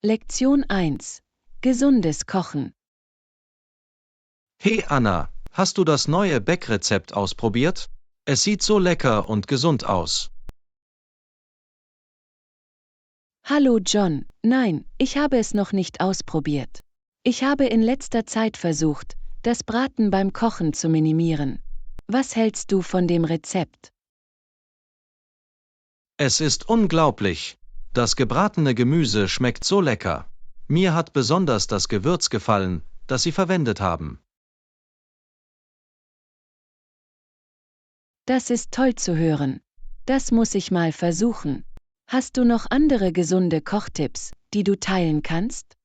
Lektion 1. Gesundes Kochen. Hey Anna, hast du das neue Backrezept ausprobiert? Es sieht so lecker und gesund aus. Hallo John, nein, ich habe es noch nicht ausprobiert. Ich habe in letzter Zeit versucht, das Braten beim Kochen zu minimieren. Was hältst du von dem Rezept? Es ist unglaublich. Das gebratene Gemüse schmeckt so lecker. Mir hat besonders das Gewürz gefallen, das Sie verwendet haben. Das ist toll zu hören. Das muss ich mal versuchen. Hast du noch andere gesunde Kochtipps, die du teilen kannst?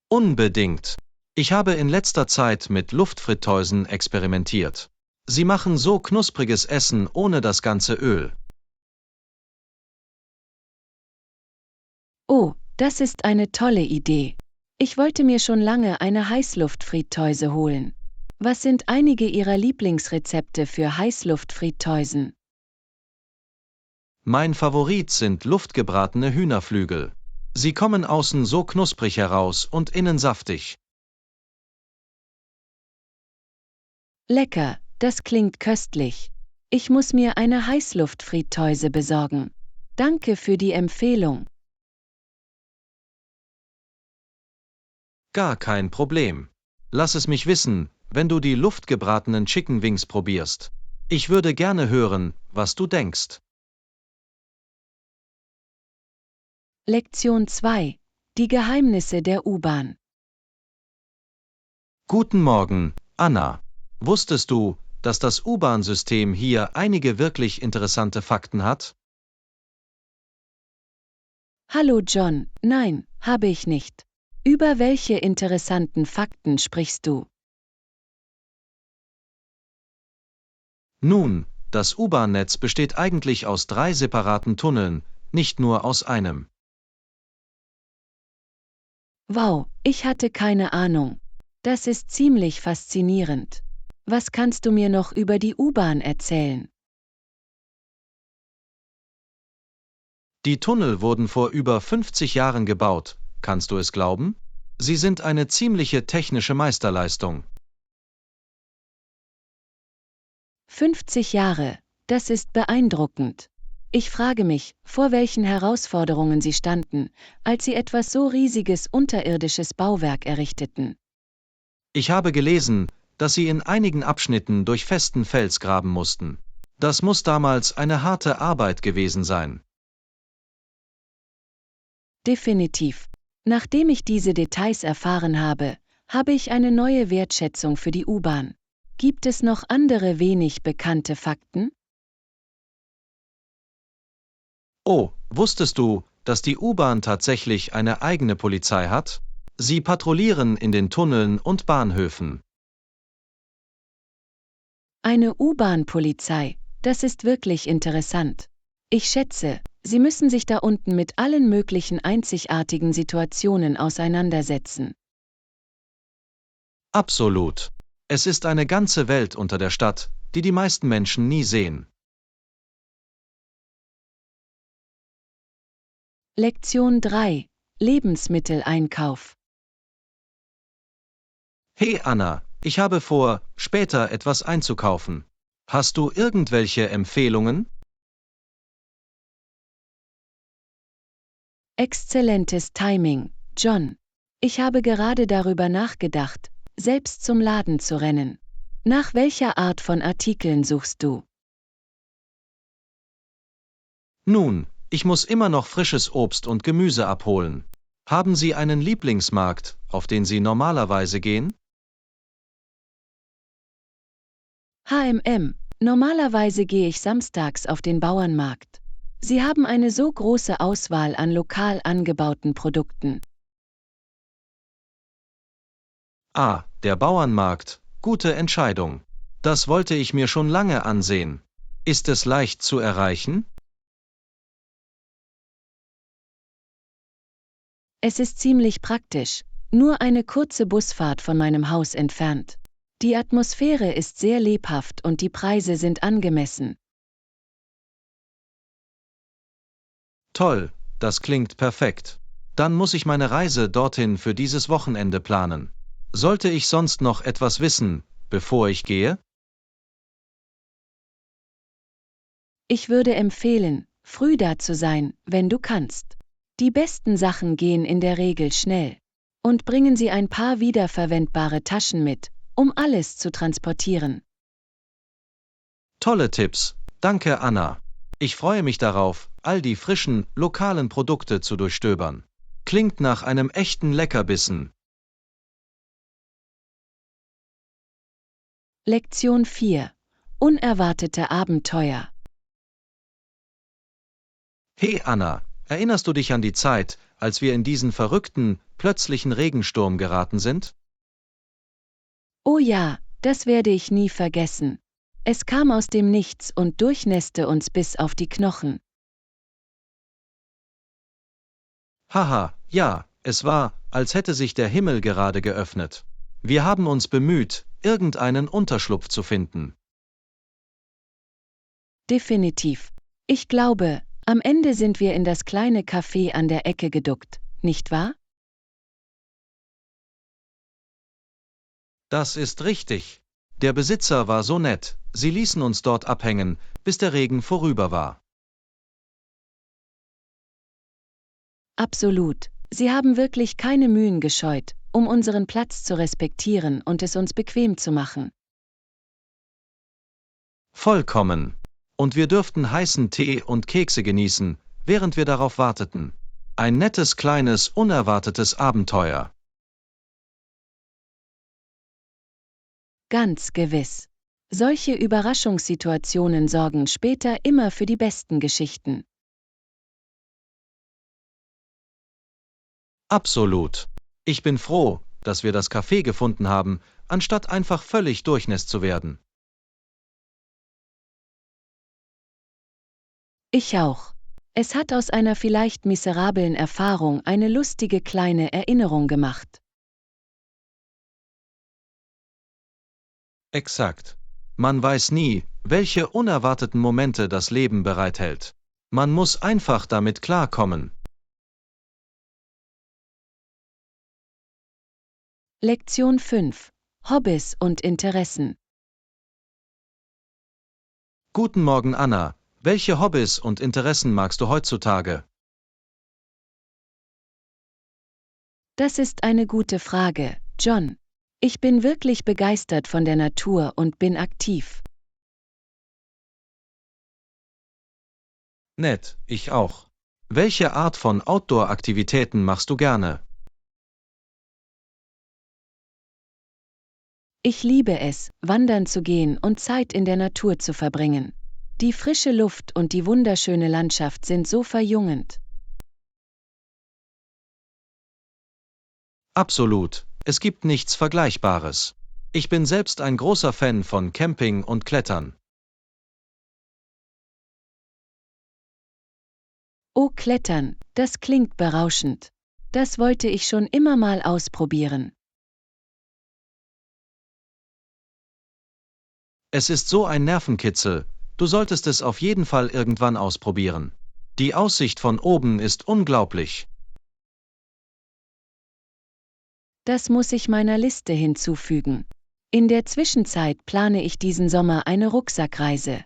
Unbedingt. Ich habe in letzter Zeit mit Luftfritteusen experimentiert. Sie machen so knuspriges Essen ohne das ganze Öl. Oh, das ist eine tolle Idee. Ich wollte mir schon lange eine Heißluftfritteuse holen. Was sind einige Ihrer Lieblingsrezepte für Heißluftfritteusen? Mein Favorit sind luftgebratene Hühnerflügel. Sie kommen außen so knusprig heraus und innen saftig. Lecker, das klingt köstlich. Ich muss mir eine Heißluftfritteuse besorgen. Danke für die Empfehlung. Gar kein Problem. Lass es mich wissen, wenn du die luftgebratenen Chicken Wings probierst. Ich würde gerne hören, was du denkst. Lektion 2. Die Geheimnisse der U-Bahn. Guten Morgen, Anna. Wusstest du, dass das U-Bahn-System hier einige wirklich interessante Fakten hat? Hallo John, nein, habe ich nicht. Über welche interessanten Fakten sprichst du? Nun, das U-Bahn-Netz besteht eigentlich aus 3 separaten Tunneln, nicht nur aus einem. Wow, ich hatte keine Ahnung. Das ist ziemlich faszinierend. Was kannst du mir noch über die U-Bahn erzählen? Die Tunnel wurden vor über 50 Jahren gebaut, kannst du es glauben? Sie sind eine ziemliche technische Meisterleistung. 50 Jahre, das ist beeindruckend. Ich frage mich, vor welchen Herausforderungen sie standen, als sie etwas so riesiges unterirdisches Bauwerk errichteten. Ich habe gelesen, dass sie in einigen Abschnitten durch festen Fels graben mussten. Das muss damals eine harte Arbeit gewesen sein. Definitiv. Nachdem ich diese Details erfahren habe, habe ich eine neue Wertschätzung für die U-Bahn. Gibt es noch andere wenig bekannte Fakten? Oh, wusstest du, dass die U-Bahn tatsächlich eine eigene Polizei hat? Sie patrouillieren in den Tunneln und Bahnhöfen. Eine U-Bahn-Polizei, das ist wirklich interessant. Ich schätze, Sie müssen sich da unten mit allen möglichen einzigartigen Situationen auseinandersetzen. Absolut. Es ist eine ganze Welt unter der Stadt, die die meisten Menschen nie sehen. Lektion 3. Lebensmitteleinkauf. Hey Anna, ich habe vor, später etwas einzukaufen. Hast du irgendwelche Empfehlungen? Exzellentes Timing, John. Ich habe gerade darüber nachgedacht, selbst zum Laden zu rennen. Nach welcher Art von Artikeln suchst du? Nun, ich muss immer noch frisches Obst und Gemüse abholen. Haben Sie einen Lieblingsmarkt, auf den Sie normalerweise gehen? H&M. Normalerweise gehe ich samstags auf den Bauernmarkt. Sie haben eine so große Auswahl an lokal angebauten Produkten. Ah, der Bauernmarkt, gute Entscheidung. Das wollte ich mir schon lange ansehen. Ist es leicht zu erreichen? Es ist ziemlich praktisch, nur eine kurze Busfahrt von meinem Haus entfernt. Die Atmosphäre ist sehr lebhaft und die Preise sind angemessen. Toll, das klingt perfekt. Dann muss ich meine Reise dorthin für dieses Wochenende planen. Sollte ich sonst noch etwas wissen, bevor ich gehe? Ich würde empfehlen, früh da zu sein, wenn du kannst. Die besten Sachen gehen in der Regel schnell. Und bringen Sie ein paar wiederverwendbare Taschen mit, um alles zu transportieren. Tolle Tipps. Danke, Anna. Ich freue mich darauf, all die frischen, lokalen Produkte zu durchstöbern. Klingt nach einem echten Leckerbissen. Lektion 4. Unerwartete Abenteuer. Hey Anna, erinnerst du dich an die Zeit, als wir in diesen verrückten, plötzlichen Regensturm geraten sind? Oh ja, das werde ich nie vergessen. Es kam aus dem Nichts und durchnässte uns bis auf die Knochen. Haha, ja, es war, als hätte sich der Himmel gerade geöffnet. Wir haben uns bemüht, irgendeinen Unterschlupf zu finden. Definitiv. Ich glaube, am Ende sind wir in das kleine Café an der Ecke geduckt, nicht wahr? Das ist richtig. Der Besitzer war so nett, sie ließen uns dort abhängen, bis der Regen vorüber war. Absolut. Sie haben wirklich keine Mühen gescheut, um unseren Platz zu respektieren und es uns bequem zu machen. Vollkommen. Und wir dürften heißen Tee und Kekse genießen, während wir darauf warteten. Ein nettes, kleines, unerwartetes Abenteuer. Ganz gewiss. Solche Überraschungssituationen sorgen später immer für die besten Geschichten. Absolut. Ich bin froh, dass wir das Café gefunden haben, anstatt einfach völlig durchnässt zu werden. Ich auch. Es hat aus einer vielleicht miserablen Erfahrung eine lustige kleine Erinnerung gemacht. Exakt. Man weiß nie, welche unerwarteten Momente das Leben bereithält. Man muss einfach damit klarkommen. Lektion 5. Hobbys und Interessen. Guten Morgen, Anna. Welche Hobbys und Interessen magst du heutzutage? Das ist eine gute Frage, John. Ich bin wirklich begeistert von der Natur und bin aktiv. Nett, ich auch. Welche Art von Outdoor-Aktivitäten machst du gerne? Ich liebe es, wandern zu gehen und Zeit in der Natur zu verbringen. Die frische Luft und die wunderschöne Landschaft sind so verjüngend. Absolut, es gibt nichts Vergleichbares. Ich bin selbst ein großer Fan von Camping und Klettern. Oh, Klettern, das klingt berauschend. Das wollte ich schon immer mal ausprobieren. Es ist so ein Nervenkitzel, du solltest es auf jeden Fall irgendwann ausprobieren. Die Aussicht von oben ist unglaublich. Das muss ich meiner Liste hinzufügen. In der Zwischenzeit plane ich diesen Sommer eine Rucksackreise.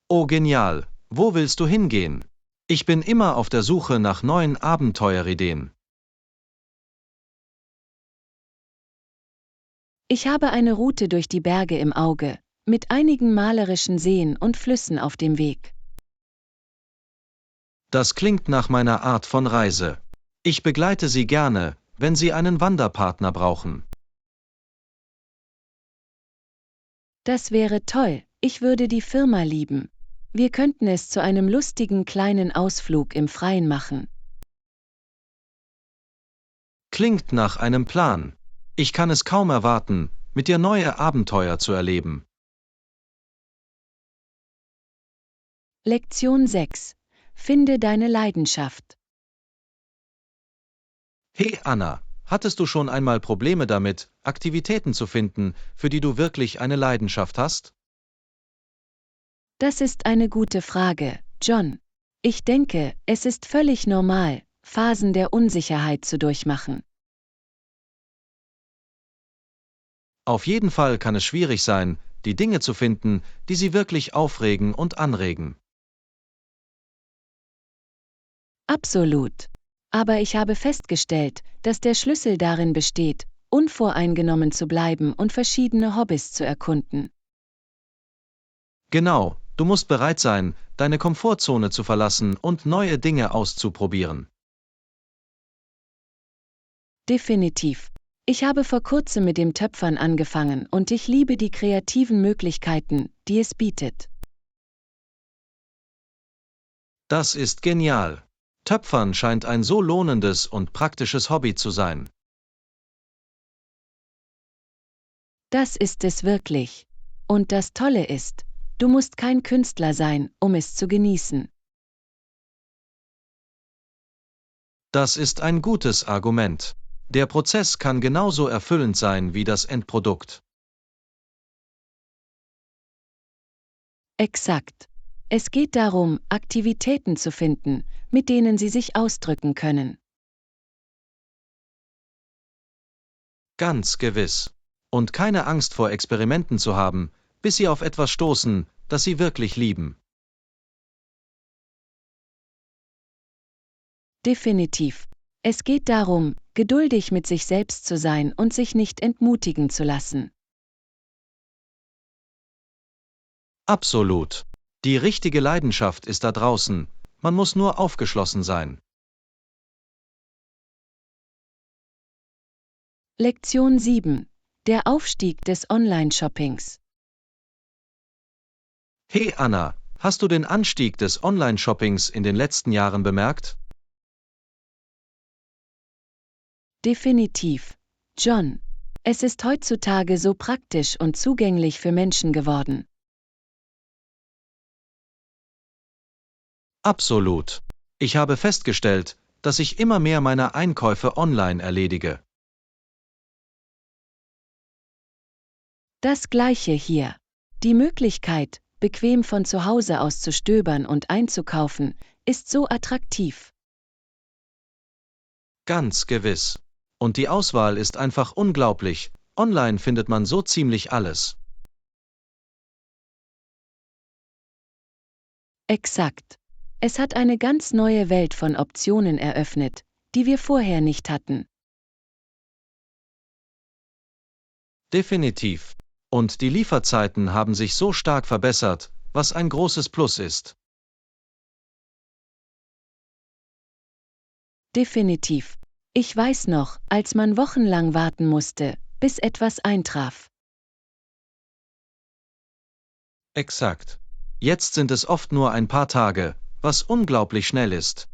Oh genial, wo willst du hingehen? Ich bin immer auf der Suche nach neuen Abenteuerideen. Ich habe eine Route durch die Berge im Auge, mit einigen malerischen Seen und Flüssen auf dem Weg. Das klingt nach meiner Art von Reise. Ich begleite Sie gerne, wenn Sie einen Wanderpartner brauchen. Das wäre toll, ich würde die Firma lieben. Wir könnten es zu einem lustigen kleinen Ausflug im Freien machen. Klingt nach einem Plan. Ich kann es kaum erwarten, mit dir neue Abenteuer zu erleben. Lektion 6. Finde deine Leidenschaft. Hey Anna, hattest du schon einmal Probleme damit, Aktivitäten zu finden, für die du wirklich eine Leidenschaft hast? Das ist eine gute Frage, John. Ich denke, es ist völlig normal, Phasen der Unsicherheit zu durchmachen. Auf jeden Fall kann es schwierig sein, die Dinge zu finden, die Sie wirklich aufregen und anregen. Absolut. Aber ich habe festgestellt, dass der Schlüssel darin besteht, unvoreingenommen zu bleiben und verschiedene Hobbys zu erkunden. Genau, du musst bereit sein, deine Komfortzone zu verlassen und neue Dinge auszuprobieren. Definitiv. Ich habe vor kurzem mit dem Töpfern angefangen und ich liebe die kreativen Möglichkeiten, die es bietet. Das ist genial. Töpfern scheint ein so lohnendes und praktisches Hobby zu sein. Das ist es wirklich. Und das Tolle ist, du musst kein Künstler sein, um es zu genießen. Das ist ein gutes Argument. Der Prozess kann genauso erfüllend sein wie das Endprodukt. Exakt. Es geht darum, Aktivitäten zu finden, mit denen sie sich ausdrücken können. Ganz gewiss. Und keine Angst vor Experimenten zu haben, bis sie auf etwas stoßen, das sie wirklich lieben. Definitiv. Es geht darum, geduldig mit sich selbst zu sein und sich nicht entmutigen zu lassen. Absolut. Die richtige Leidenschaft ist da draußen, man muss nur aufgeschlossen sein. Lektion 7. Der Aufstieg des Online-Shoppings. Hey Anna, hast du den Anstieg des Online-Shoppings in den letzten Jahren bemerkt? Definitiv. John. Es ist heutzutage so praktisch und zugänglich für Menschen geworden. Absolut. Ich habe festgestellt, dass ich immer mehr meiner Einkäufe online erledige. Das Gleiche hier. Die Möglichkeit, bequem von zu Hause aus zu stöbern und einzukaufen, ist so attraktiv. Ganz gewiss. Und die Auswahl ist einfach unglaublich. Online findet man so ziemlich alles. Exakt. Es hat eine ganz neue Welt von Optionen eröffnet, die wir vorher nicht hatten. Definitiv. Und die Lieferzeiten haben sich so stark verbessert, was ein großes Plus ist. Definitiv. Ich weiß noch, als man wochenlang warten musste, bis etwas eintraf. Exakt. Jetzt sind es oft nur ein paar Tage, was unglaublich schnell ist.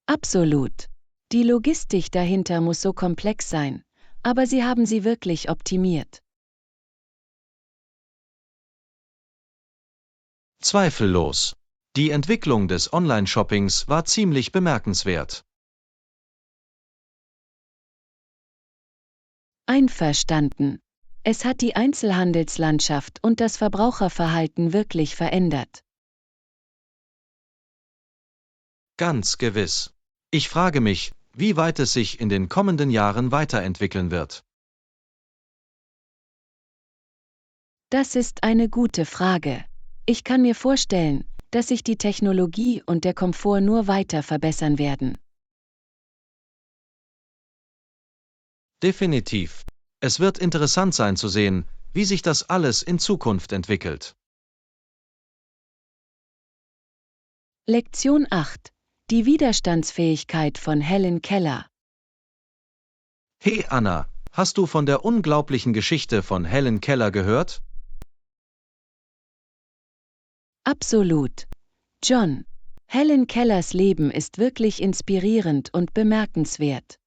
Absolut. Die Logistik dahinter muss so komplex sein, aber sie haben sie wirklich optimiert. Zweifellos. Die Entwicklung des Online-Shoppings war ziemlich bemerkenswert. Einverstanden. Es hat die Einzelhandelslandschaft und das Verbraucherverhalten wirklich verändert. Ganz gewiss. Ich frage mich, wie weit es sich in den kommenden Jahren weiterentwickeln wird. Das ist eine gute Frage. Ich kann mir vorstellen, dass sich die Technologie und der Komfort nur weiter verbessern werden. Definitiv. Es wird interessant sein zu sehen, wie sich das alles in Zukunft entwickelt. Lektion 8. Die Widerstandsfähigkeit von Helen Keller. Hey Anna, hast du von der unglaublichen Geschichte von Helen Keller gehört? Absolut. John. Helen Kellers Leben ist wirklich inspirierend und bemerkenswert.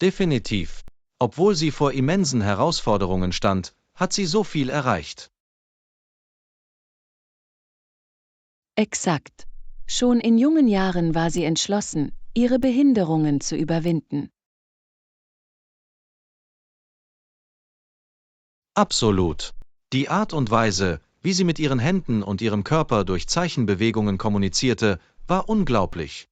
Definitiv. Obwohl sie vor immensen Herausforderungen stand, hat sie so viel erreicht. Exakt. Schon in jungen Jahren war sie entschlossen, ihre Behinderungen zu überwinden. Absolut. Die Art und Weise, wie sie mit ihren Händen und ihrem Körper durch Zeichenbewegungen kommunizierte, war unglaublich.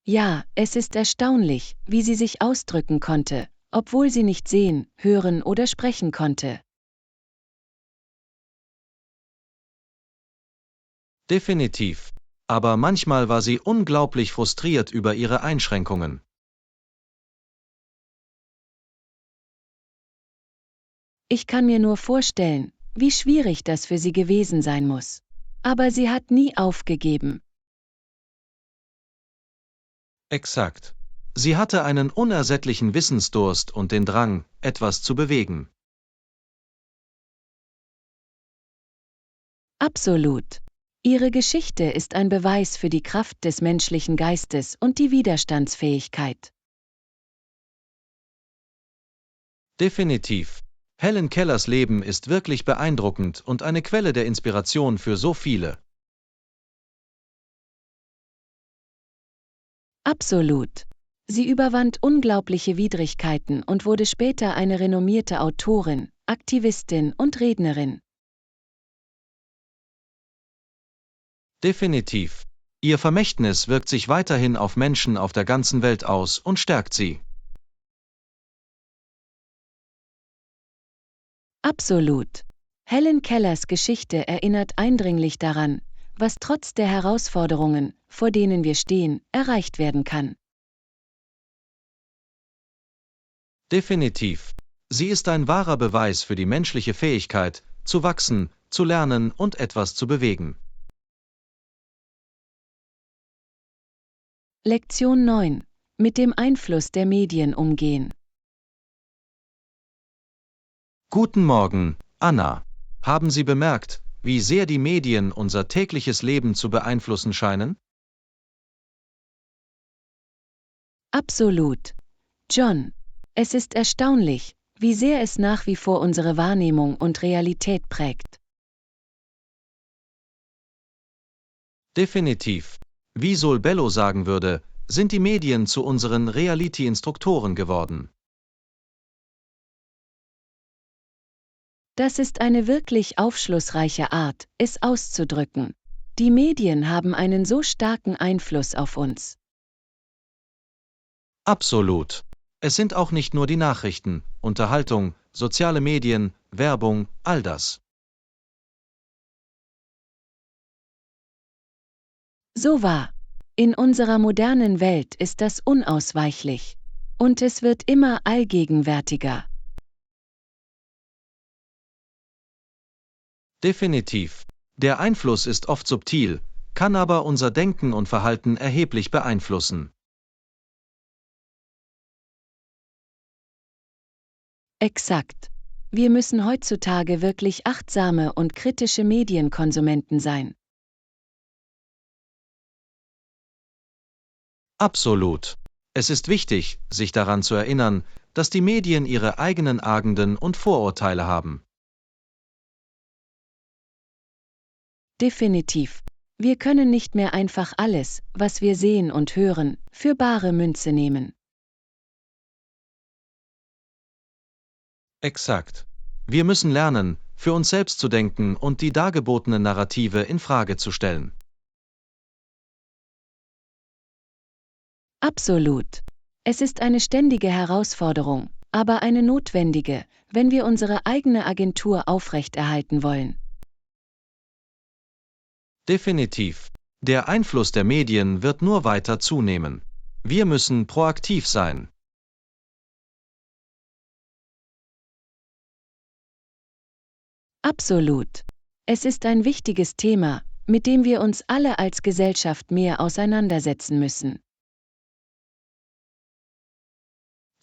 Ja, es ist erstaunlich, wie sie sich ausdrücken konnte, obwohl sie nicht sehen, hören oder sprechen konnte. Definitiv. Aber manchmal war sie unglaublich frustriert über ihre Einschränkungen. Ich kann mir nur vorstellen, wie schwierig das für sie gewesen sein muss. Aber sie hat nie aufgegeben. Exakt. Sie hatte einen unersättlichen Wissensdurst und den Drang, etwas zu bewegen. Absolut. Ihre Geschichte ist ein Beweis für die Kraft des menschlichen Geistes und die Widerstandsfähigkeit. Definitiv. Helen Kellers Leben ist wirklich beeindruckend und eine Quelle der Inspiration für so viele. Absolut. Sie überwand unglaubliche Widrigkeiten und wurde später eine renommierte Autorin, Aktivistin und Rednerin. Definitiv. Ihr Vermächtnis wirkt sich weiterhin auf Menschen auf der ganzen Welt aus und stärkt sie. Absolut. Helen Kellers Geschichte erinnert eindringlich daran, was trotz der Herausforderungen, vor denen wir stehen, erreicht werden kann. Definitiv. Sie ist ein wahrer Beweis für die menschliche Fähigkeit, zu wachsen, zu lernen und etwas zu bewegen. Lektion 9. Mit dem Einfluss der Medien umgehen. Guten Morgen, Anna. Haben Sie bemerkt, wie sehr die Medien unser tägliches Leben zu beeinflussen scheinen? Absolut. John. Es ist erstaunlich, wie sehr es nach wie vor unsere Wahrnehmung und Realität prägt. Definitiv. Wie Sol Bello sagen würde, sind die Medien zu unseren Reality-Instruktoren geworden. Das ist eine wirklich aufschlussreiche Art, es auszudrücken. Die Medien haben einen so starken Einfluss auf uns. Absolut. Es sind auch nicht nur die Nachrichten, Unterhaltung, soziale Medien, Werbung, all das. So wahr. In unserer modernen Welt ist das unausweichlich. Und es wird immer allgegenwärtiger. Definitiv. Der Einfluss ist oft subtil, kann aber unser Denken und Verhalten erheblich beeinflussen. Exakt. Wir müssen heutzutage wirklich achtsame und kritische Medienkonsumenten sein. Absolut. Es ist wichtig, sich daran zu erinnern, dass die Medien ihre eigenen Agenden und Vorurteile haben. Definitiv. Wir können nicht mehr einfach alles, was wir sehen und hören, für bare Münze nehmen. Exakt. Wir müssen lernen, für uns selbst zu denken und die dargebotenen Narrative in Frage zu stellen. Absolut. Es ist eine ständige Herausforderung, aber eine notwendige, wenn wir unsere eigene Agentur aufrechterhalten wollen. Definitiv. Der Einfluss der Medien wird nur weiter zunehmen. Wir müssen proaktiv sein. Absolut. Es ist ein wichtiges Thema, mit dem wir uns alle als Gesellschaft mehr auseinandersetzen müssen.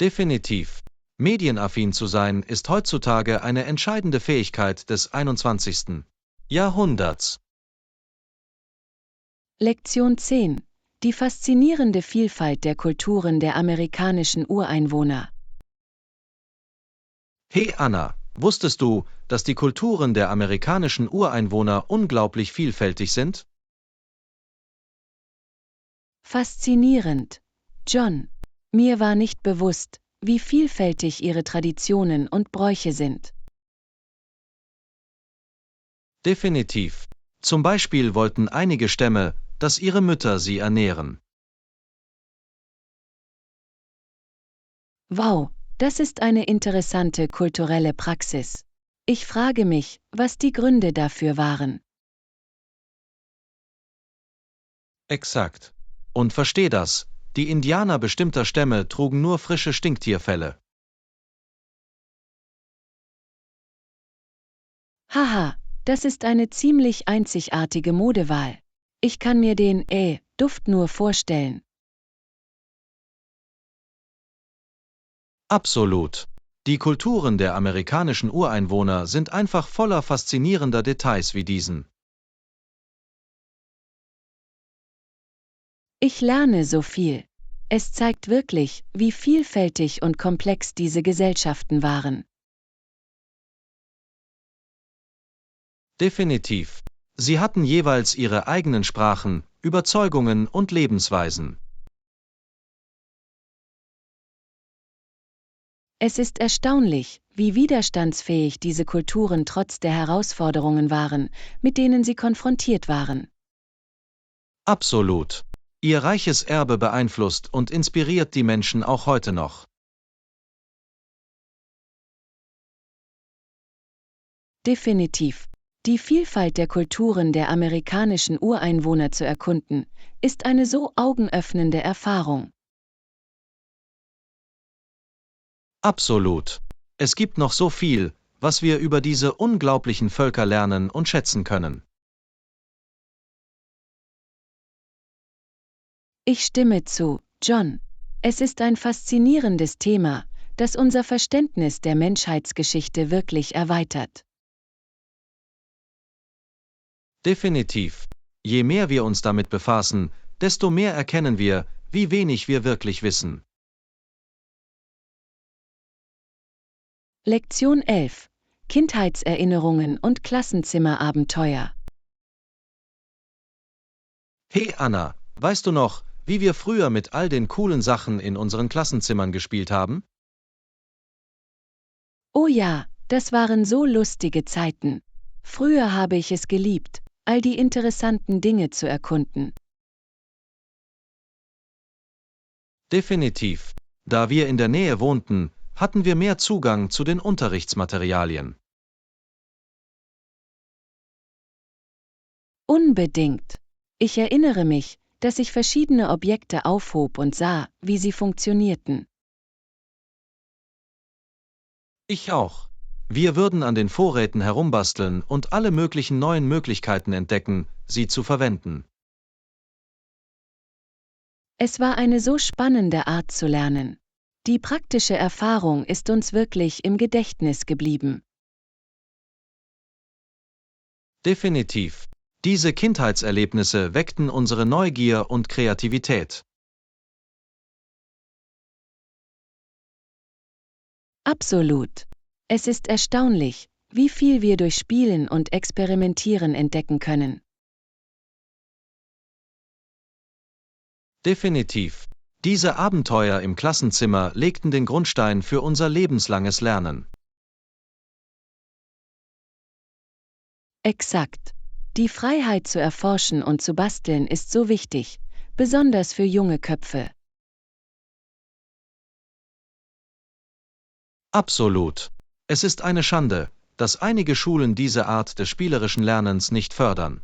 Definitiv. Medienaffin zu sein ist heutzutage eine entscheidende Fähigkeit des 21. Jahrhunderts. Lektion 10. Die faszinierende Vielfalt der Kulturen der amerikanischen Ureinwohner. Hey Anna, wusstest du, dass die Kulturen der amerikanischen Ureinwohner unglaublich vielfältig sind? Faszinierend. John. Mir war nicht bewusst, wie vielfältig ihre Traditionen und Bräuche sind. Definitiv. Zum Beispiel wollten einige Stämme, dass ihre Mütter sie ernähren. Wow, das ist eine interessante kulturelle Praxis. Ich frage mich, was die Gründe dafür waren. Exakt. Und versteh das, die Indianer bestimmter Stämme trugen nur frische Stinktierfelle. Haha, das ist eine ziemlich einzigartige Modewahl. Ich kann mir den Duft nur vorstellen. Absolut. Die Kulturen der amerikanischen Ureinwohner sind einfach voller faszinierender Details wie diesen. Ich lerne so viel. Es zeigt wirklich, wie vielfältig und komplex diese Gesellschaften waren. Definitiv. Sie hatten jeweils ihre eigenen Sprachen, Überzeugungen und Lebensweisen. Es ist erstaunlich, wie widerstandsfähig diese Kulturen trotz der Herausforderungen waren, mit denen sie konfrontiert waren. Absolut. Ihr reiches Erbe beeinflusst und inspiriert die Menschen auch heute noch. Definitiv. Die Vielfalt der Kulturen der amerikanischen Ureinwohner zu erkunden, ist eine so augenöffnende Erfahrung. Absolut. Es gibt noch so viel, was wir über diese unglaublichen Völker lernen und schätzen können. Ich stimme zu, John. Es ist ein faszinierendes Thema, das unser Verständnis der Menschheitsgeschichte wirklich erweitert. Definitiv. Je mehr wir uns damit befassen, desto mehr erkennen wir, wie wenig wir wirklich wissen. Lektion 11. Kindheitserinnerungen und Klassenzimmerabenteuer. Hey Anna, weißt du noch, wie wir früher mit all den coolen Sachen in unseren Klassenzimmern gespielt haben? Oh ja, das waren so lustige Zeiten. Früher habe ich es geliebt, all die interessanten Dinge zu erkunden. Definitiv. Da wir in der Nähe wohnten, hatten wir mehr Zugang zu den Unterrichtsmaterialien. Unbedingt. Ich erinnere mich, dass ich verschiedene Objekte aufhob und sah, wie sie funktionierten. Ich auch. Wir würden an den Vorräten herumbasteln und alle möglichen neuen Möglichkeiten entdecken, sie zu verwenden. Es war eine so spannende Art zu lernen. Die praktische Erfahrung ist uns wirklich im Gedächtnis geblieben. Definitiv. Diese Kindheitserlebnisse weckten unsere Neugier und Kreativität. Absolut. Es ist erstaunlich, wie viel wir durch Spielen und Experimentieren entdecken können. Definitiv. Diese Abenteuer im Klassenzimmer legten den Grundstein für unser lebenslanges Lernen. Exakt. Die Freiheit zu erforschen und zu basteln ist so wichtig, besonders für junge Köpfe. Absolut. Es ist eine Schande, dass einige Schulen diese Art des spielerischen Lernens nicht fördern.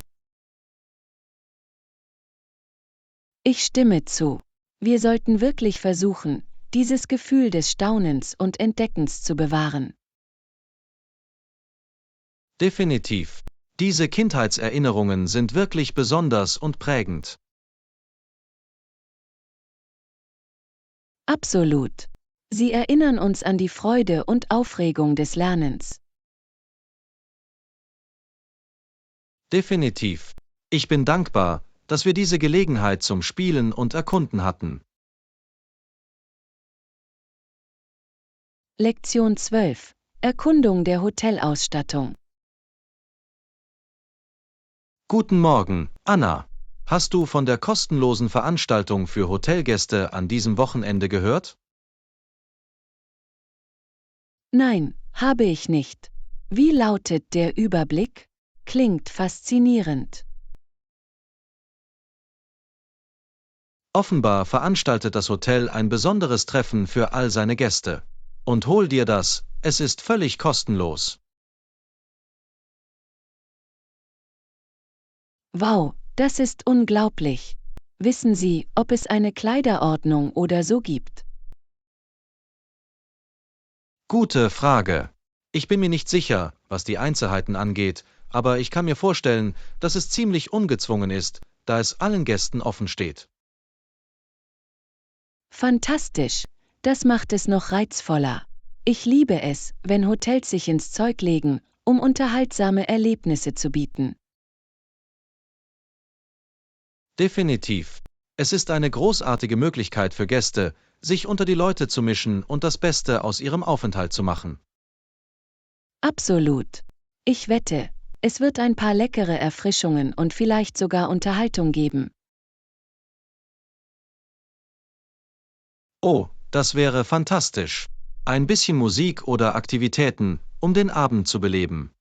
Ich stimme zu. Wir sollten wirklich versuchen, dieses Gefühl des Staunens und Entdeckens zu bewahren. Definitiv. Diese Kindheitserinnerungen sind wirklich besonders und prägend. Absolut. Sie erinnern uns an die Freude und Aufregung des Lernens. Definitiv. Ich bin dankbar, dass wir diese Gelegenheit zum Spielen und Erkunden hatten. Lektion 12. Erkundung der Hotelausstattung. Guten Morgen, Anna. Hast du von der kostenlosen Veranstaltung für Hotelgäste an diesem Wochenende gehört? Nein, habe ich nicht. Wie lautet der Überblick? Klingt faszinierend. Offenbar veranstaltet das Hotel ein besonderes Treffen für all seine Gäste. Und hol dir das, es ist völlig kostenlos. Wow, das ist unglaublich. Wissen Sie, ob es eine Kleiderordnung oder so gibt? Gute Frage. Ich bin mir nicht sicher, was die Einzelheiten angeht, aber ich kann mir vorstellen, dass es ziemlich ungezwungen ist, da es allen Gästen offen steht. Fantastisch, das macht es noch reizvoller. Ich liebe es, wenn Hotels sich ins Zeug legen, um unterhaltsame Erlebnisse zu bieten. Definitiv. Es ist eine großartige Möglichkeit für Gäste, sich unter die Leute zu mischen und das Beste aus ihrem Aufenthalt zu machen. Absolut. Ich wette, es wird ein paar leckere Erfrischungen und vielleicht sogar Unterhaltung geben. Oh, das wäre fantastisch. Ein bisschen Musik oder Aktivitäten, um den Abend zu beleben.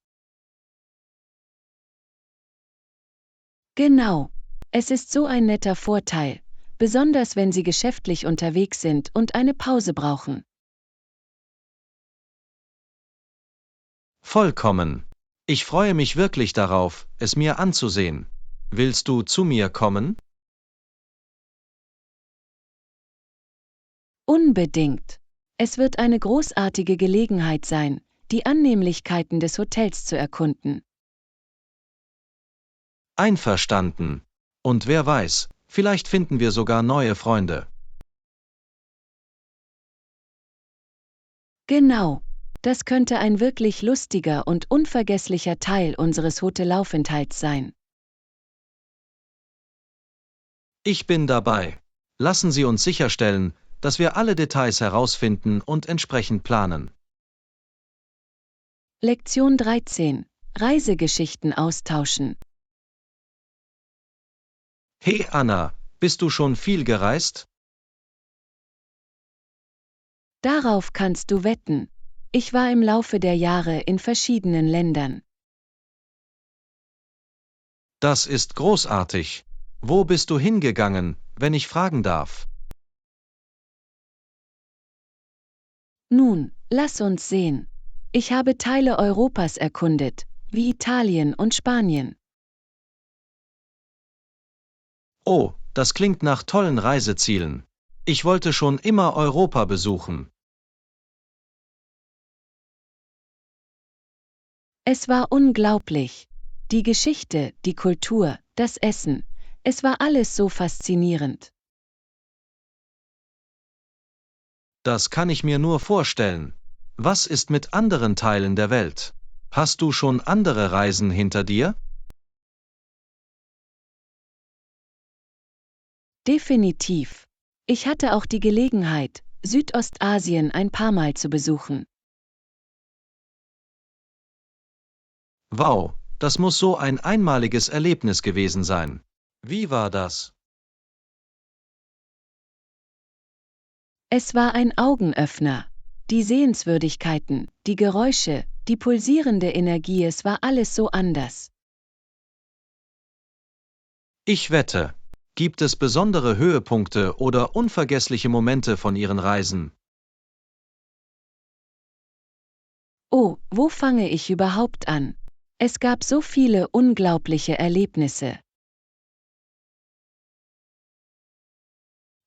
Genau. Es ist so ein netter Vorteil, besonders wenn Sie geschäftlich unterwegs sind und eine Pause brauchen. Vollkommen. Ich freue mich wirklich darauf, es mir anzusehen. Willst du zu mir kommen? Unbedingt. Es wird eine großartige Gelegenheit sein, die Annehmlichkeiten des Hotels zu erkunden. Einverstanden. Und wer weiß, vielleicht finden wir sogar neue Freunde. Genau. Das könnte ein wirklich lustiger und unvergesslicher Teil unseres Hotelaufenthalts sein. Ich bin dabei. Lassen Sie uns sicherstellen, dass wir alle Details herausfinden und entsprechend planen. Lektion 13. Reisegeschichten austauschen. Hey Anna, bist du schon viel gereist? Darauf kannst du wetten. Ich war im Laufe der Jahre in verschiedenen Ländern. Das ist großartig. Wo bist du hingegangen, wenn ich fragen darf? Nun, lass uns sehen. Ich habe Teile Europas erkundet, wie Italien und Spanien. Oh, das klingt nach tollen Reisezielen. Ich wollte schon immer Europa besuchen. Es war unglaublich. Die Geschichte, die Kultur, das Essen, es war alles so faszinierend. Das kann ich mir nur vorstellen. Was ist mit anderen Teilen der Welt? Hast du schon andere Reisen hinter dir? Definitiv. Ich hatte auch die Gelegenheit, Südostasien ein paar Mal zu besuchen. Wow, das muss so ein einmaliges Erlebnis gewesen sein. Wie war das? Es war ein Augenöffner. Die Sehenswürdigkeiten, die Geräusche, die pulsierende Energie, es war alles so anders. Ich wette. Gibt es besondere Höhepunkte oder unvergessliche Momente von Ihren Reisen? Oh, wo fange ich überhaupt an? Es gab so viele unglaubliche Erlebnisse.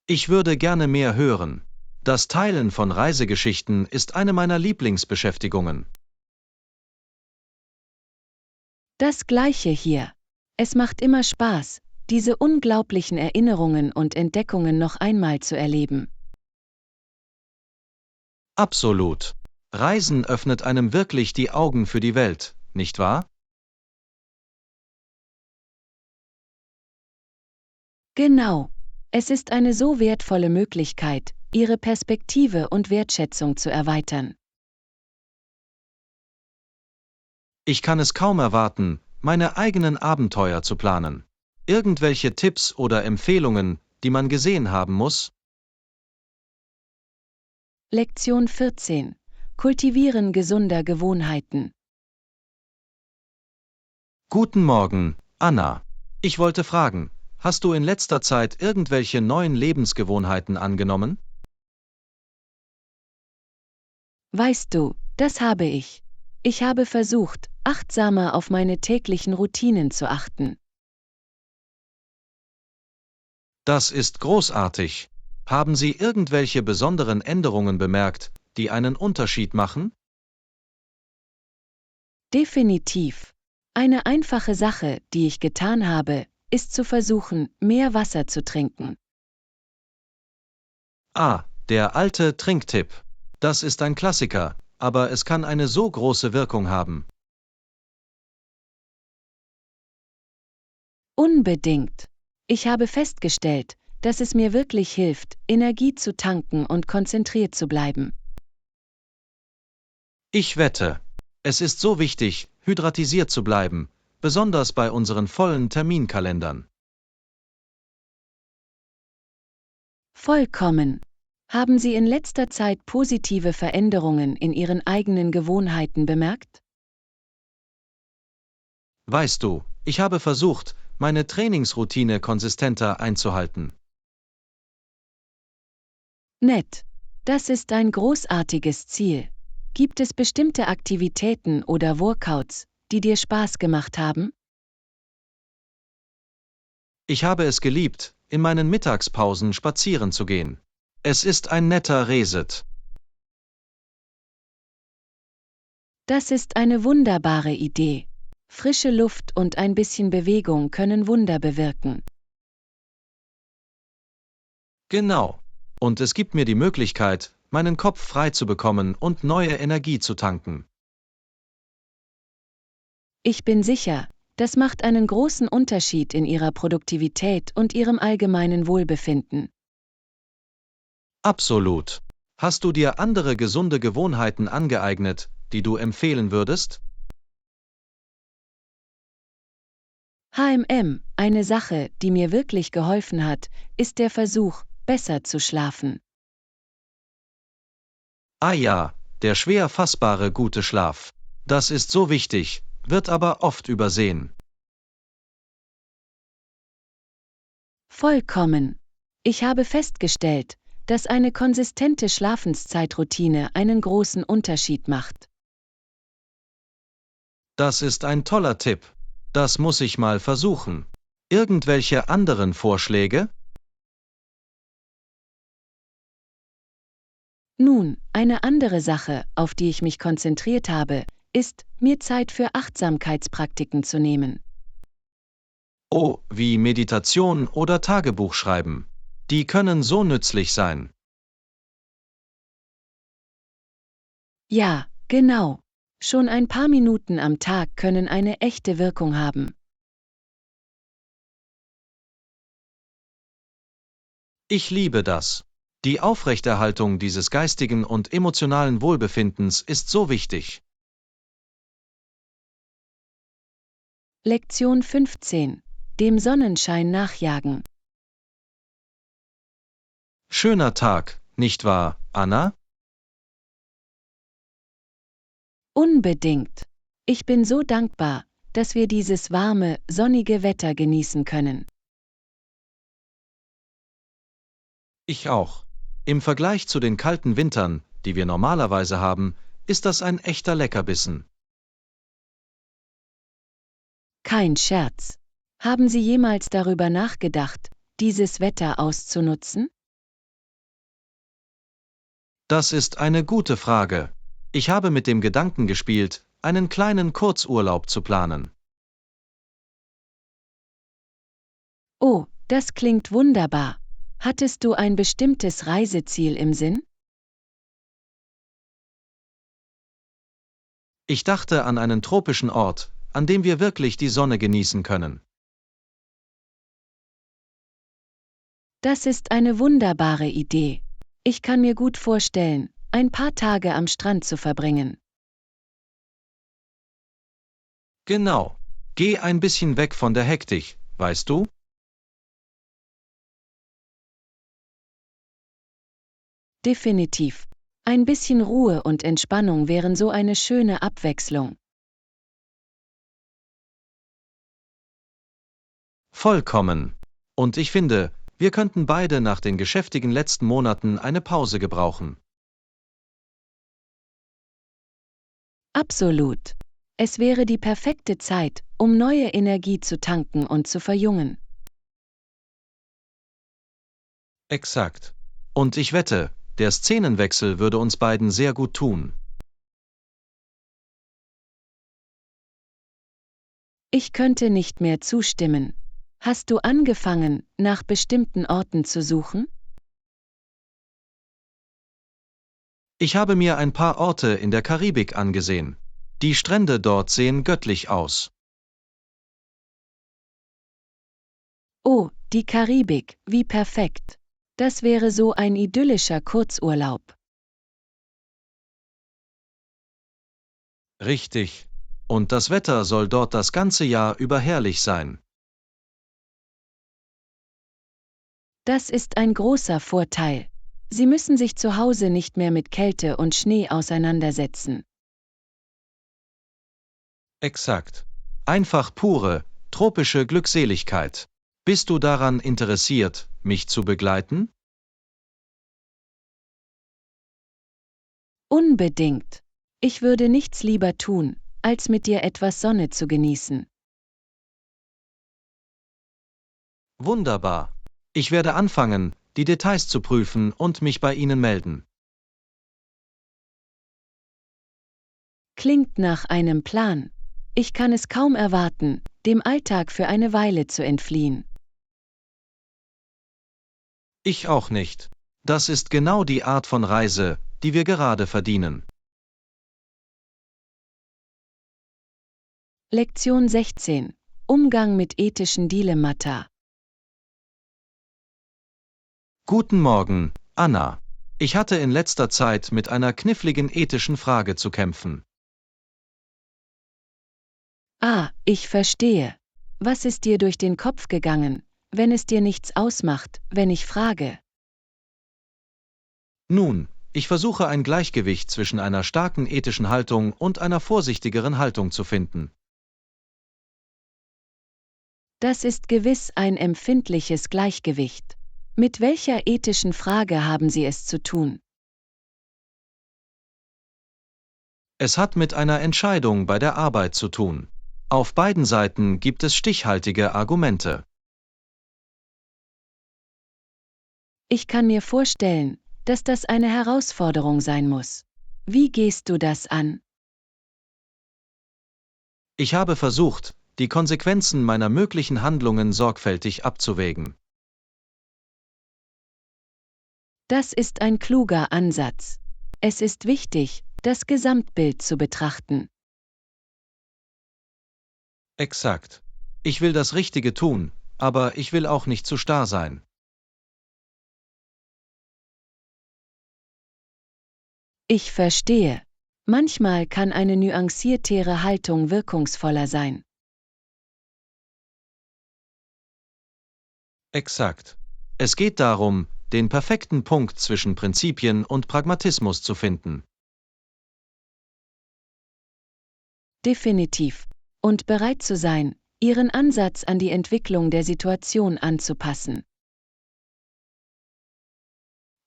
Ich würde gerne mehr hören. Das Teilen von Reisegeschichten ist eine meiner Lieblingsbeschäftigungen. Das Gleiche hier. Es macht immer Spaß, diese unglaublichen Erinnerungen und Entdeckungen noch einmal zu erleben. Absolut. Reisen öffnet einem wirklich die Augen für die Welt, nicht wahr? Genau. Es ist eine so wertvolle Möglichkeit, Ihre Perspektive und Wertschätzung zu erweitern. Ich kann es kaum erwarten, meine eigenen Abenteuer zu planen. Irgendwelche Tipps oder Empfehlungen, die man gesehen haben muss? Lektion 14. Kultivieren gesunder Gewohnheiten. Guten Morgen, Anna. Ich wollte fragen, hast du in letzter Zeit irgendwelche neuen Lebensgewohnheiten angenommen? Weißt du, das habe ich. Ich habe versucht, achtsamer auf meine täglichen Routinen zu achten. Das ist großartig. Haben Sie irgendwelche besonderen Änderungen bemerkt, die einen Unterschied machen? Definitiv. Eine einfache Sache, die ich getan habe, ist zu versuchen, mehr Wasser zu trinken. Ah, der alte Trinktipp. Das ist ein Klassiker, aber es kann eine so große Wirkung haben. Unbedingt. Ich habe festgestellt, dass es mir wirklich hilft, Energie zu tanken und konzentriert zu bleiben. Ich wette. Es ist so wichtig, hydratisiert zu bleiben, besonders bei unseren vollen Terminkalendern. Vollkommen. Haben Sie in letzter Zeit positive Veränderungen in Ihren eigenen Gewohnheiten bemerkt? Weißt du, ich habe versucht, meine Trainingsroutine konsistenter einzuhalten. Nett. Das ist ein großartiges Ziel. Gibt es bestimmte Aktivitäten oder Workouts, die dir Spaß gemacht haben? Ich habe es geliebt, in meinen Mittagspausen spazieren zu gehen. Es ist ein netter Reset. Das ist eine wunderbare Idee. Frische Luft und ein bisschen Bewegung können Wunder bewirken. Genau. Und es gibt mir die Möglichkeit, meinen Kopf frei zu bekommen und neue Energie zu tanken. Ich bin sicher, das macht einen großen Unterschied in Ihrer Produktivität und Ihrem allgemeinen Wohlbefinden. Absolut. Hast du dir andere gesunde Gewohnheiten angeeignet, die du empfehlen würdest? Eine Sache, die mir wirklich geholfen hat, ist der Versuch, besser zu schlafen. Ah ja, der schwer fassbare gute Schlaf. Das ist so wichtig, wird aber oft übersehen. Vollkommen. Ich habe festgestellt, dass eine konsistente Schlafenszeitroutine einen großen Unterschied macht. Das ist ein toller Tipp. Das muss ich mal versuchen. Irgendwelche anderen Vorschläge? Nun, eine andere Sache, auf die ich mich konzentriert habe, ist, mir Zeit für Achtsamkeitspraktiken zu nehmen. Oh, wie Meditation oder Tagebuch schreiben. Die können so nützlich sein. Ja, genau. Schon ein paar Minuten am Tag können eine echte Wirkung haben. Ich liebe das. Die Aufrechterhaltung dieses geistigen und emotionalen Wohlbefindens ist so wichtig. Lektion 15. Dem Sonnenschein nachjagen. Schöner Tag, nicht wahr, Anna? Unbedingt. Ich bin so dankbar, dass wir dieses warme, sonnige Wetter genießen können. Ich auch. Im Vergleich zu den kalten Wintern, die wir normalerweise haben, ist das ein echter Leckerbissen. Kein Scherz. Haben Sie jemals darüber nachgedacht, dieses Wetter auszunutzen? Das ist eine gute Frage. Ich habe mit dem Gedanken gespielt, einen kleinen Kurzurlaub zu planen. Oh, das klingt wunderbar. Hattest du ein bestimmtes Reiseziel im Sinn? Ich dachte an einen tropischen Ort, an dem wir wirklich die Sonne genießen können. Das ist eine wunderbare Idee. Ich kann mir gut vorstellen, ein paar Tage am Strand zu verbringen. Genau. Geh ein bisschen weg von der Hektik, weißt du? Definitiv. Ein bisschen Ruhe und Entspannung wären so eine schöne Abwechslung. Vollkommen. Und ich finde, wir könnten beide nach den geschäftigen letzten Monaten eine Pause gebrauchen. Absolut. Es wäre die perfekte Zeit, um neue Energie zu tanken und zu verjüngen. Exakt. Und ich wette, der Szenenwechsel würde uns beiden sehr gut tun. Ich könnte nicht mehr zustimmen. Hast du angefangen, nach bestimmten Orten zu suchen? Ich habe mir ein paar Orte in der Karibik angesehen. Die Strände dort sehen göttlich aus. Oh, die Karibik, wie perfekt. Das wäre so ein idyllischer Kurzurlaub. Richtig. Und das Wetter soll dort das ganze Jahr über herrlich sein. Das ist ein großer Vorteil. Sie müssen sich zu Hause nicht mehr mit Kälte und Schnee auseinandersetzen. Exakt. Einfach pure, tropische Glückseligkeit. Bist du daran interessiert, mich zu begleiten? Unbedingt. Ich würde nichts lieber tun, als mit dir etwas Sonne zu genießen. Wunderbar. Ich werde anfangen, die Details zu prüfen und mich bei Ihnen melden. Klingt nach einem Plan. Ich kann es kaum erwarten, dem Alltag für eine Weile zu entfliehen. Ich auch nicht. Das ist genau die Art von Reise, die wir gerade verdienen. Lektion 16. Umgang mit ethischen Dilemmata. Guten Morgen, Anna. Ich hatte in letzter Zeit mit einer kniffligen ethischen Frage zu kämpfen. Ah, ich verstehe. Was ist dir durch den Kopf gegangen, wenn es dir nichts ausmacht, wenn ich frage? Nun, ich versuche ein Gleichgewicht zwischen einer starken ethischen Haltung und einer vorsichtigeren Haltung zu finden. Das ist gewiss ein empfindliches Gleichgewicht. Mit welcher ethischen Frage haben Sie es zu tun? Es hat mit einer Entscheidung bei der Arbeit zu tun. Auf beiden Seiten gibt es stichhaltige Argumente. Ich kann mir vorstellen, dass das eine Herausforderung sein muss. Wie gehst du das an? Ich habe versucht, die Konsequenzen meiner möglichen Handlungen sorgfältig abzuwägen. Das ist ein kluger Ansatz. Es ist wichtig, das Gesamtbild zu betrachten. Exakt. Ich will das Richtige tun, aber ich will auch nicht zu starr sein. Ich verstehe. Manchmal kann eine nuanciertere Haltung wirkungsvoller sein. Exakt. Es geht darum, den perfekten Punkt zwischen Prinzipien und Pragmatismus zu finden. Definitiv. Und bereit zu sein, Ihren Ansatz an die Entwicklung der Situation anzupassen.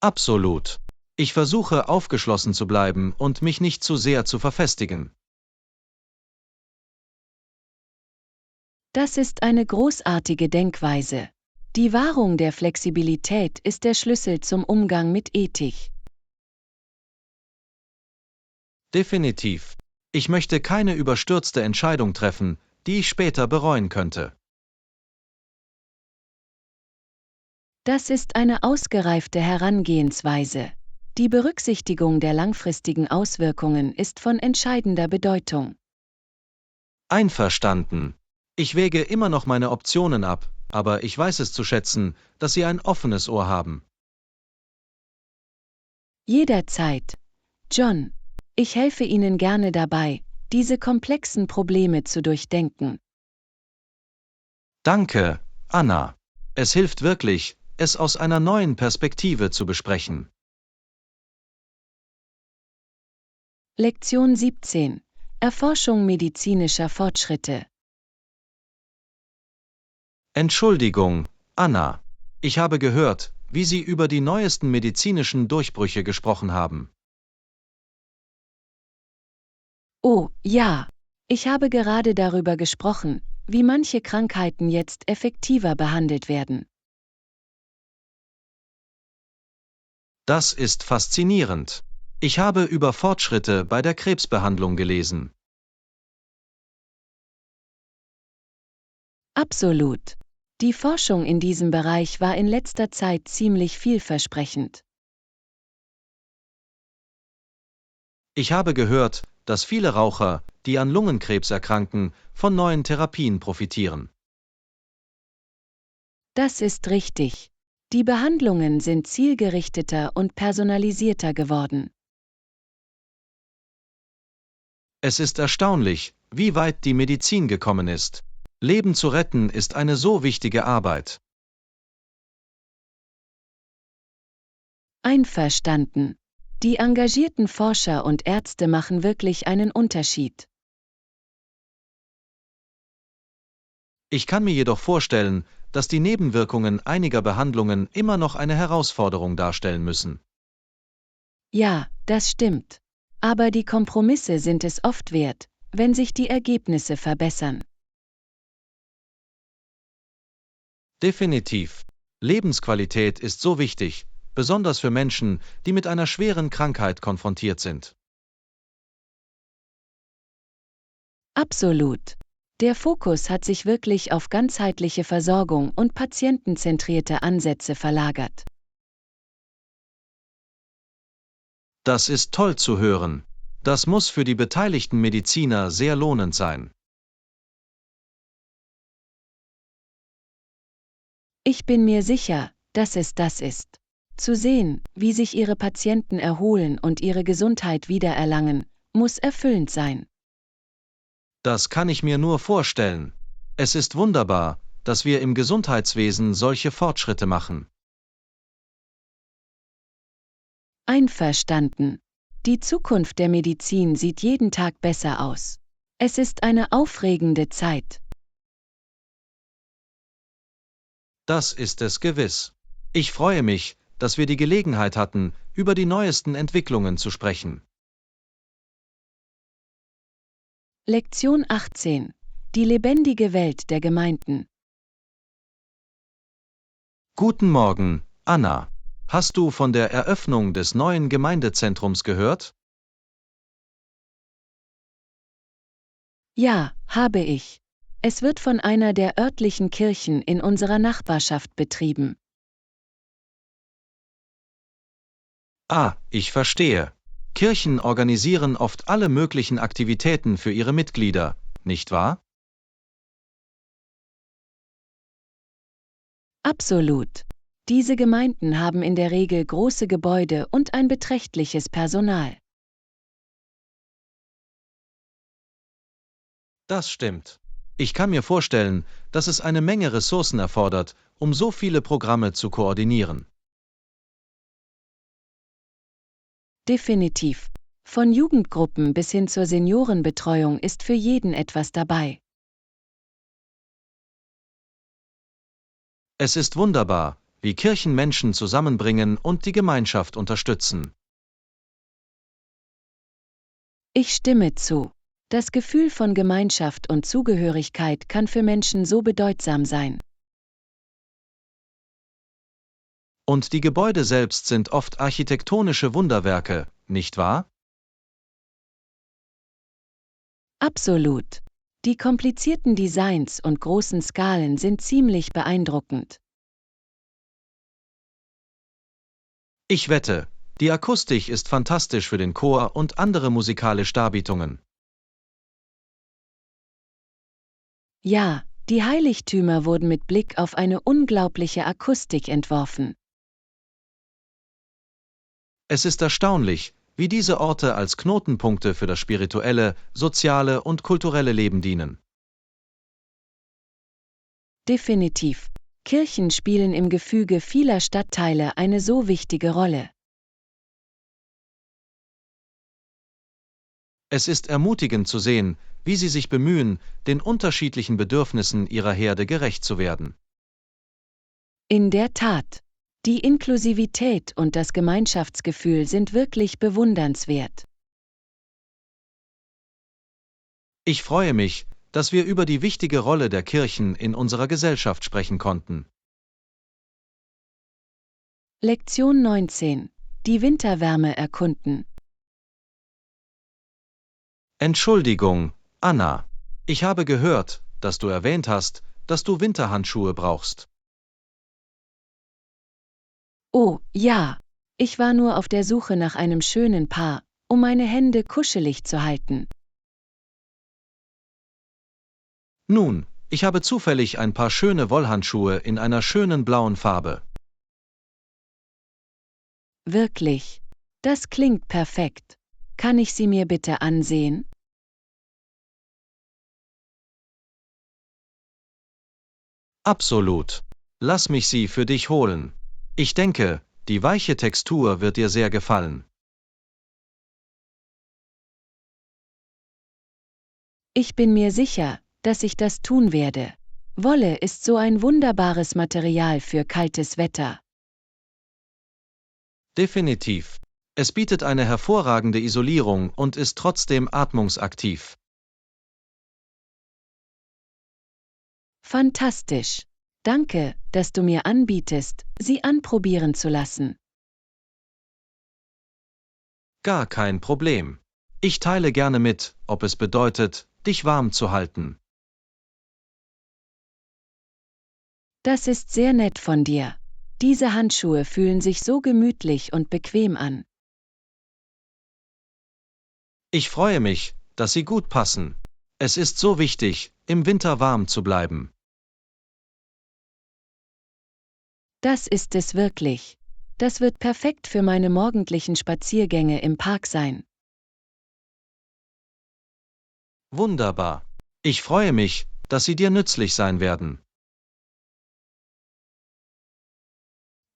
Absolut. Ich versuche aufgeschlossen zu bleiben und mich nicht zu sehr zu verfestigen. Das ist eine großartige Denkweise. Die Wahrung der Flexibilität ist der Schlüssel zum Umgang mit Ethik. Definitiv. Ich möchte keine überstürzte Entscheidung treffen, die ich später bereuen könnte. Das ist eine ausgereifte Herangehensweise. Die Berücksichtigung der langfristigen Auswirkungen ist von entscheidender Bedeutung. Einverstanden. Ich wäge immer noch meine Optionen ab, aber ich weiß es zu schätzen, dass Sie ein offenes Ohr haben. Jederzeit. John, ich helfe Ihnen gerne dabei, diese komplexen Probleme zu durchdenken. Danke, Anna. Es hilft wirklich, es aus einer neuen Perspektive zu besprechen. Lektion 17. Erforschung medizinischer Fortschritte. Entschuldigung, Anna. Ich habe gehört, wie Sie über die neuesten medizinischen Durchbrüche gesprochen haben. Oh, ja. Ich habe gerade darüber gesprochen, wie manche Krankheiten jetzt effektiver behandelt werden. Das ist faszinierend. Ich habe über Fortschritte bei der Krebsbehandlung gelesen. Absolut. Die Forschung in diesem Bereich war in letzter Zeit ziemlich vielversprechend. Ich habe gehört, dass viele Raucher, die an Lungenkrebs erkranken, von neuen Therapien profitieren. Das ist richtig. Die Behandlungen sind zielgerichteter und personalisierter geworden. Es ist erstaunlich, wie weit die Medizin gekommen ist. Leben zu retten ist eine so wichtige Arbeit. Einverstanden. Die engagierten Forscher und Ärzte machen wirklich einen Unterschied. Ich kann mir jedoch vorstellen, dass die Nebenwirkungen einiger Behandlungen immer noch eine Herausforderung darstellen müssen. Ja, das stimmt. Aber die Kompromisse sind es oft wert, wenn sich die Ergebnisse verbessern. Definitiv. Lebensqualität ist so wichtig, besonders für Menschen, die mit einer schweren Krankheit konfrontiert sind. Absolut. Der Fokus hat sich wirklich auf ganzheitliche Versorgung und patientenzentrierte Ansätze verlagert. Das ist toll zu hören. Das muss für die beteiligten Mediziner sehr lohnend sein. Ich bin mir sicher, dass es das ist. Zu sehen, wie sich Ihre Patienten erholen und ihre Gesundheit wiedererlangen, muss erfüllend sein. Das kann ich mir nur vorstellen. Es ist wunderbar, dass wir im Gesundheitswesen solche Fortschritte machen. Einverstanden. Die Zukunft der Medizin sieht jeden Tag besser aus. Es ist eine aufregende Zeit. Das ist es gewiss. Ich freue mich, dass wir die Gelegenheit hatten, über die neuesten Entwicklungen zu sprechen. Lektion 18. Die lebendige Welt der Gemeinden. Guten Morgen, Anna. Hast du von der Eröffnung des neuen Gemeindezentrums gehört? Ja, habe ich. Es wird von einer der örtlichen Kirchen in unserer Nachbarschaft betrieben. Ah, ich verstehe. Kirchen organisieren oft alle möglichen Aktivitäten für ihre Mitglieder, nicht wahr? Absolut. Diese Gemeinden haben in der Regel große Gebäude und ein beträchtliches Personal. Das stimmt. Ich kann mir vorstellen, dass es eine Menge Ressourcen erfordert, um so viele Programme zu koordinieren. Definitiv. Von Jugendgruppen bis hin zur Seniorenbetreuung ist für jeden etwas dabei. Es ist wunderbar, wie Kirchen Menschen zusammenbringen und die Gemeinschaft unterstützen. Ich stimme zu. Das Gefühl von Gemeinschaft und Zugehörigkeit kann für Menschen so bedeutsam sein. Und die Gebäude selbst sind oft architektonische Wunderwerke, nicht wahr? Absolut. Die komplizierten Designs und großen Skalen sind ziemlich beeindruckend. Ich wette, die Akustik ist fantastisch für den Chor und andere musikalische Darbietungen. Ja, die Heiligtümer wurden mit Blick auf eine unglaubliche Akustik entworfen. Es ist erstaunlich, wie diese Orte als Knotenpunkte für das spirituelle, soziale und kulturelle Leben dienen. Definitiv. Kirchen spielen im Gefüge vieler Stadtteile eine so wichtige Rolle. Es ist ermutigend zu sehen, wie sie sich bemühen, den unterschiedlichen Bedürfnissen ihrer Herde gerecht zu werden. In der Tat. Die Inklusivität und das Gemeinschaftsgefühl sind wirklich bewundernswert. Ich freue mich, dass wir über die wichtige Rolle der Kirchen in unserer Gesellschaft sprechen konnten. Lektion 19. Die Winterwärme erkunden. Entschuldigung, Anna. Ich habe gehört, dass du erwähnt hast, dass du Winterhandschuhe brauchst. Oh, ja. Ich war nur auf der Suche nach einem schönen Paar, um meine Hände kuschelig zu halten. Nun, ich habe zufällig ein paar schöne Wollhandschuhe in einer schönen blauen Farbe. Wirklich. Das klingt perfekt. Kann ich sie mir bitte ansehen? Absolut. Lass mich sie für dich holen. Ich denke, die weiche Textur wird dir sehr gefallen. Ich bin mir sicher, dass ich das tun werde. Wolle ist so ein wunderbares Material für kaltes Wetter. Definitiv. Es bietet eine hervorragende Isolierung und ist trotzdem atmungsaktiv. Fantastisch. Danke, dass du mir anbietest, sie anprobieren zu lassen. Gar kein Problem. Ich teile gerne mit, ob es bedeutet, dich warm zu halten. Das ist sehr nett von dir. Diese Handschuhe fühlen sich so gemütlich und bequem an. Ich freue mich, dass sie gut passen. Es ist so wichtig, im Winter warm zu bleiben. Das ist es wirklich. Das wird perfekt für meine morgendlichen Spaziergänge im Park sein. Wunderbar. Ich freue mich, dass sie dir nützlich sein werden.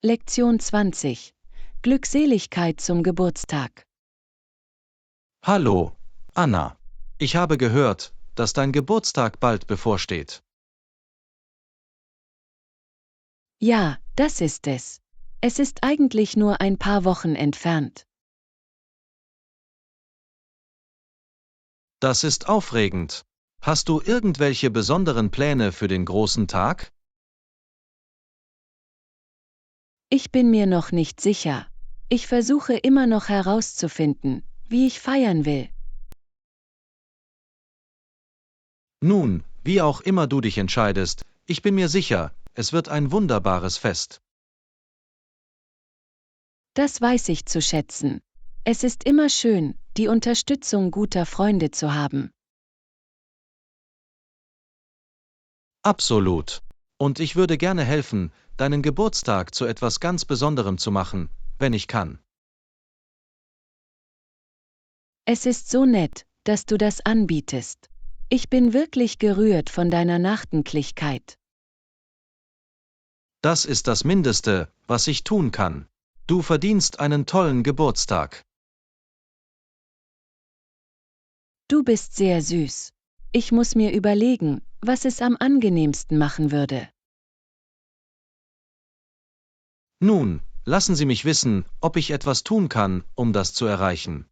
Lektion 20. Glückseligkeit zum Geburtstag. Hallo, Anna. Ich habe gehört, dass dein Geburtstag bald bevorsteht. Ja, das ist es. Es ist eigentlich nur ein paar Wochen entfernt. Das ist aufregend. Hast du irgendwelche besonderen Pläne für den großen Tag? Ich bin mir noch nicht sicher. Ich versuche immer noch herauszufinden, wie ich feiern will. Nun, wie auch immer du dich entscheidest, ich bin mir sicher, es wird ein wunderbares Fest. Das weiß ich zu schätzen. Es ist immer schön, die Unterstützung guter Freunde zu haben. Absolut. Und ich würde gerne helfen, deinen Geburtstag zu etwas ganz Besonderem zu machen, wenn ich kann. Es ist so nett, dass du das anbietest. Ich bin wirklich gerührt von deiner Nachdenklichkeit. Das ist das Mindeste, was ich tun kann. Du verdienst einen tollen Geburtstag. Du bist sehr süß. Ich muss mir überlegen, was es am angenehmsten machen würde. Nun, lassen Sie mich wissen, ob ich etwas tun kann, um das zu erreichen.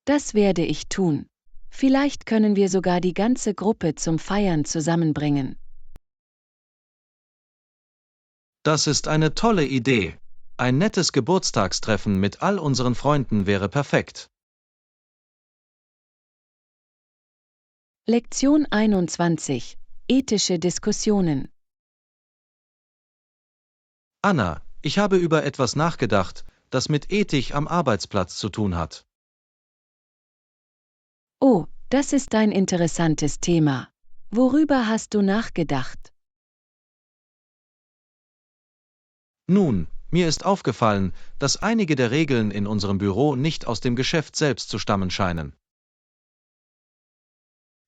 Das werde ich tun. Vielleicht können wir sogar die ganze Gruppe zum Feiern zusammenbringen. Das ist eine tolle Idee. Ein nettes Geburtstagstreffen mit all unseren Freunden wäre perfekt. Lektion 21. Ethische Diskussionen. Anna, ich habe über etwas nachgedacht, das mit Ethik am Arbeitsplatz zu tun hat. Oh, das ist ein interessantes Thema. Worüber hast du nachgedacht? Nun, mir ist aufgefallen, dass einige der Regeln in unserem Büro nicht aus dem Geschäft selbst zu stammen scheinen.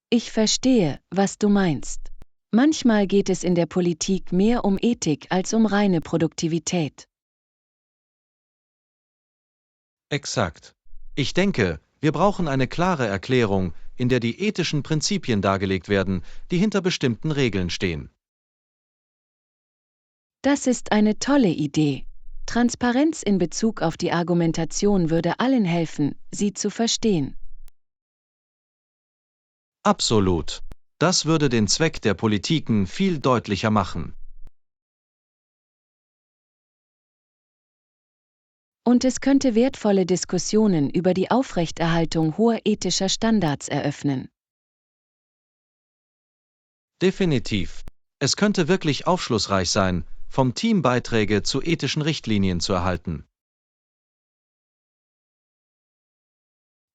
Ich verstehe, was du meinst. Manchmal geht es in der Politik mehr um Ethik als um reine Produktivität. Exakt. Ich denke, wir brauchen eine klare Erklärung, in der die ethischen Prinzipien dargelegt werden, die hinter bestimmten Regeln stehen. Das ist eine tolle Idee. Transparenz in Bezug auf die Argumentation würde allen helfen, sie zu verstehen. Absolut. Das würde den Zweck der Politiken viel deutlicher machen. Und es könnte wertvolle Diskussionen über die Aufrechterhaltung hoher ethischer Standards eröffnen. Definitiv. Es könnte wirklich aufschlussreich sein, vom Team Beiträge zu ethischen Richtlinien zu erhalten.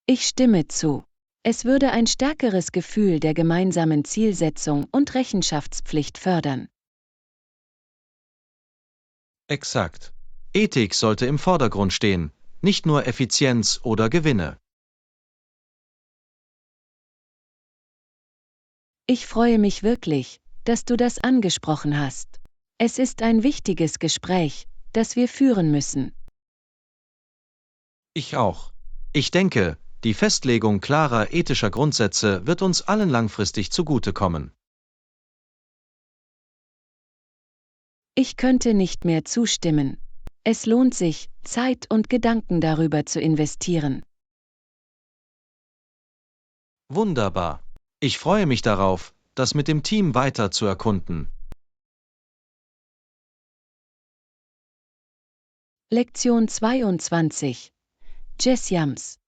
Ich stimme zu. Es würde ein stärkeres Gefühl der gemeinsamen Zielsetzung und Rechenschaftspflicht fördern. Exakt. Ethik sollte im Vordergrund stehen, nicht nur Effizienz oder Gewinne. Ich freue mich wirklich, dass du das angesprochen hast. Es ist ein wichtiges Gespräch, das wir führen müssen. Ich auch. Ich denke, die Festlegung klarer ethischer Grundsätze wird uns allen langfristig zugutekommen. Ich könnte nicht mehr zustimmen. Es lohnt sich, Zeit und Gedanken darüber zu investieren. Wunderbar. Ich freue mich darauf, das mit dem Team weiter zu erkunden. Lektion 22. Jazz-Jams.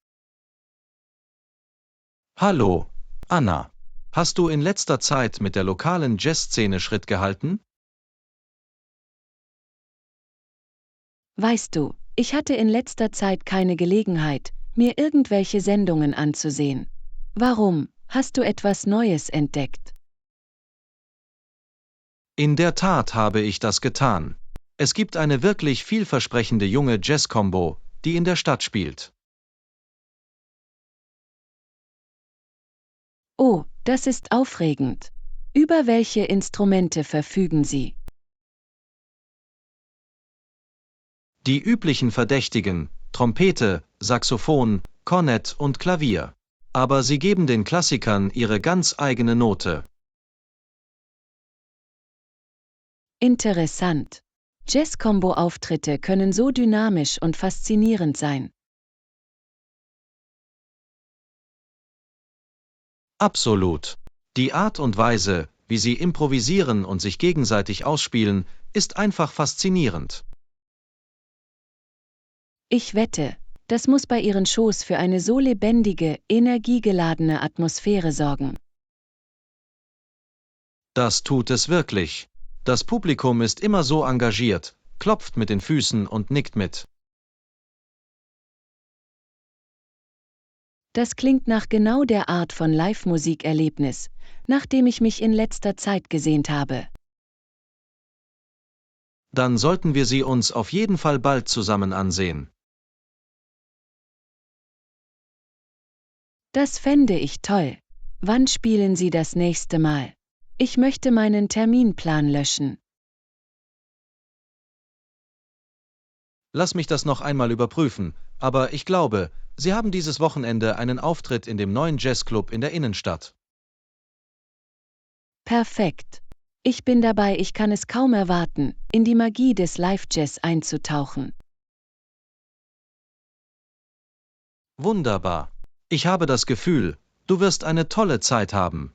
Hallo, Anna. Hast du in letzter Zeit mit der lokalen Jazzszene Schritt gehalten? Weißt du, ich hatte in letzter Zeit keine Gelegenheit, mir irgendwelche Sendungen anzusehen. Warum? Hast du etwas Neues entdeckt? In der Tat habe ich das getan. Es gibt eine wirklich vielversprechende junge Jazz-Combo, die in der Stadt spielt. Oh, das ist aufregend. Über welche Instrumente verfügen sie? Die üblichen Verdächtigen: Trompete, Saxophon, Kornett und Klavier. Aber sie geben den Klassikern ihre ganz eigene Note. Interessant. Jazz-Combo-Auftritte können so dynamisch und faszinierend sein. Absolut. Die Art und Weise, wie sie improvisieren und sich gegenseitig ausspielen, ist einfach faszinierend. Ich wette, das muss bei ihren Shows für eine so lebendige, energiegeladene Atmosphäre sorgen. Das tut es wirklich. Das Publikum ist immer so engagiert, klopft mit den Füßen und nickt mit. Das klingt nach genau der Art von Live-Musikerlebnis, nach dem ich mich in letzter Zeit gesehnt habe. Dann sollten wir sie uns auf jeden Fall bald zusammen ansehen. Das fände ich toll. Wann spielen Sie das nächste Mal? Ich möchte meinen Terminplan löschen. Lass mich das noch einmal überprüfen, aber ich glaube, Sie haben dieses Wochenende einen Auftritt in dem neuen Jazzclub in der Innenstadt. Perfekt. Ich bin dabei, ich kann es kaum erwarten, in die Magie des Live-Jazz einzutauchen. Wunderbar. Ich habe das Gefühl, du wirst eine tolle Zeit haben.